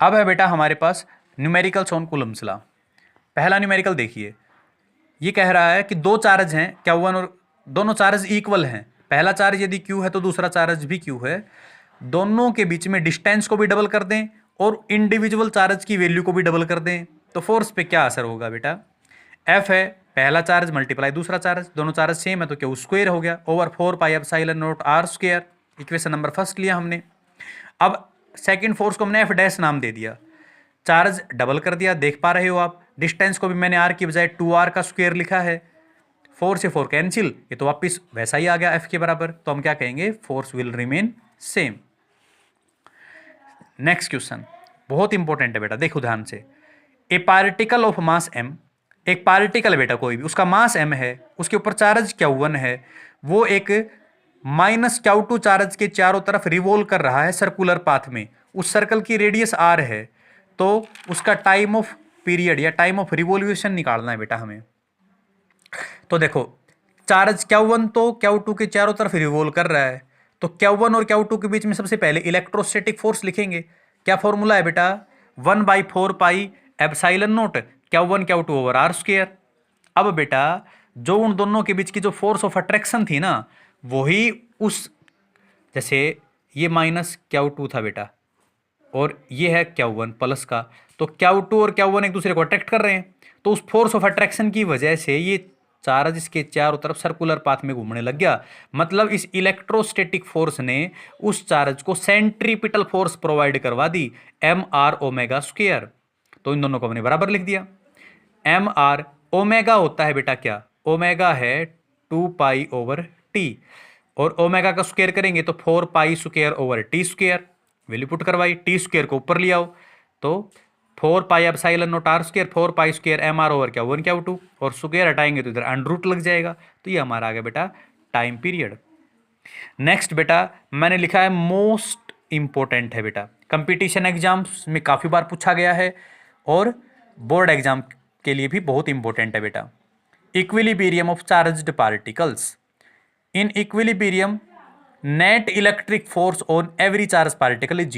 अब है बेटा हमारे पास न्यूमेरिकल्स ऑन कूलम्स लॉ। पहला न्यूमेरिकल देखिए, ये कह रहा है कि दो चार्ज हैं Q1 और दोनों चार्ज इक्वल हैं। पहला चार्ज यदि Q है तो दूसरा चार्ज भी Q है। दोनों के बीच में डिस्टेंस को भी डबल कर दें और इंडिविजुअल चार्ज की वैल्यू को भी डबल कर दें तो फोर्स पे क्या असर होगा बेटा? F है पहला चार्ज मल्टीप्लाई दूसरा चार्ज, दोनों चार्ज सेम है तो Q स्क्वायर हो गया over 4 pi epsilon not R square. Equation number first लिया हमने। अब सेकंड फोर्स को हमने F डैश नाम दे दिया, चार्ज डबल कर दिया, देख पा रहे हो आप। डिस्टेंस को भी मैंने R की बजाय 2R का स्क्वायर लिखा है। 4 से 4 कैंसिल, ये तो वापिस वैसा ही आ गया F के बराबर, तो हम क्या कहेंगे? Force will remain same. Next question बहुत इंपॉर्टेंट है बेटा, देखो ध्यान से। ए पार्टिकल ऑफ मास m, एक पार्टिकल है बेटा कोई भी, उसका मास m है, उसके ऊपर चार्ज Q1 है, वो एक माइनस Q2 चार्ज के चारों तरफ रिवॉल्व कर रहा है सर्कुलर पाथ में। उस सर्कल की रेडियस r है, तो उसका टाइम ऑफ पीरियड या टाइम ऑफ रिवॉल्यूशन निकालना है बेटा हमें। तो देखो चार्ज Q1 तो Q2 के चारों तरफ रिवॉल्व कर रहा है, तो Q1 और Q2 के बीच में सबसे पहले इलेक्ट्रोस्टैटिक फोर्स लिखेंगे। क्या फॉर्मूला है बेटा? 1/4 pi epsilon not Q1 Q2 over R square. अब बेटा जो उन दोनों के बीच की जो फोर्स ऑफ अट्रैक्शन थी ना, वही उस, जैसे ये माइनस Q2 था बेटा और ये है Q1 प्लस का, तो Q2 और Q1 एक दूसरे को अट्रैक्ट कर रहे हैं, तो उस फोर्स ऑफ अट्रैक्शन की वजह से ये चार्ज इसके चारों तरफ सर्कुलर पाथ में घूमने लग गया। मतलब इस इलेक्ट्रोस्टैटिक फोर्स ने उस चार्ज को सेंट्रीपिटल फोर्स प्रोवाइड करवा दी, mr ओमेगा स्क्वायर। तो इन दोनों को हमने बराबर लिख दिया। mr ओमेगा होता है बेटा क्या? ओमेगा है 2 पाई ओवर टी, और ओमेगा का स्क्वायर करेंगे तो 4 pi square over T square. Value put करवाई, टी स्क्वायर को ऊपर ले आओ तो 4 pi epsilon not R square, 4 pi square mr over Q1 Q2, और स्क्वायर हटाएंगे तो इधर अंडर रूट लग जाएगा। तो ये हमारा आ गया बेटा टाइम पीरियड। नेक्स्ट बेटा मैंने लिखा है मोस्ट इंपॉर्टेंट है बेटा, कंपटीशन एग्जाम्स में काफी बार पूछा गया है और बोर्ड एग्जाम के लिए भी बहुत इंपॉर्टेंट है बेटा। Equilibrium of charged particles. In equilibrium net electric force on every charge particle is